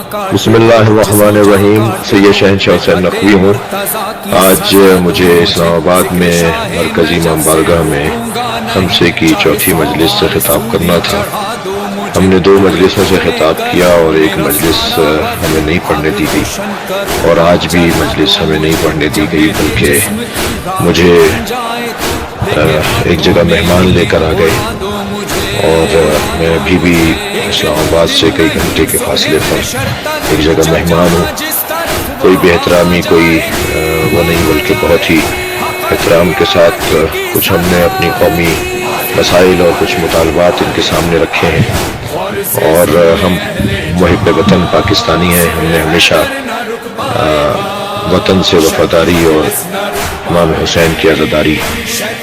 بسم اللہ الرحمن الرحیم. سید شہنشاہ حسین نقوی ہوں. آج مجھے اسلام آباد میں مرکزی امام بارگاہ میں خمسے کی چوتھی مجلس سے خطاب کرنا تھا. ہم نے 2 مجلسوں سے خطاب کیا اور ایک مجلس ہمیں نہیں پڑھنے دی گئی، اور آج بھی مجلس ہمیں نہیں پڑھنے دی گئی، بلکہ مجھے ایک جگہ مہمان لے کر آ گئے، اور میں ابھی بھی اسلام آباد سے کئی گھنٹے کے فاصلے پر ایک جگہ مہمان ہوں. کوئی بے احترامی کوئی وہ نہیں، بلکہ بہت ہی احترام کے ساتھ کچھ ہم نے اپنی قومی مسائل اور کچھ مطالبات ان کے سامنے رکھے ہیں. اور ہم محب وطن پاکستانی ہیں. ہم نے ہمیشہ وطن سے وفاداری اور امام حسین کی عزاداری،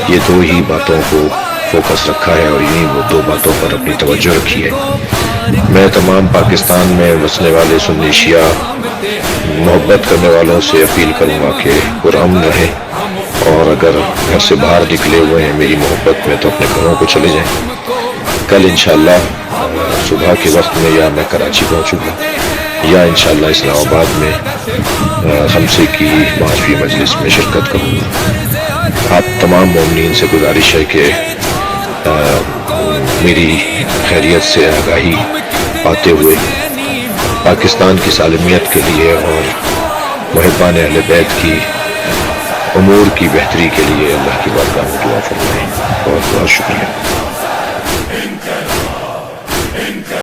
یہ 2 ہی باتوں کو فوکس رکھا ہے، اور انہیں وہ 2 باتوں پر اپنی توجہ رکھی ہے. میں تمام پاکستان میں بسنے والے سنی شیعہ محبت کرنے والوں سے اپیل کروں گا کہ پرامن رہیں، اور اگر گھر سے باہر نکلے ہوئے ہیں میری محبت میں تو اپنے گھروں کو چلے جائیں. کل انشاءاللہ صبح کے وقت میں یا میں کراچی پہنچوں گا یا انشاءاللہ اسلام آباد میں خمسے کی 5ویں مجلس میں شرکت کروں گا. آپ تمام مومنین سے گزارش ہے کہ میری خیریت سے آگاہی پاتے ہوئے پاکستان کی سالمیت کے لیے اور محبان اہل بیت کی امور کی بہتری کے لیے اللہ کی بارگاہ میں دعا فرمائیں. بہت بہت شکریہ.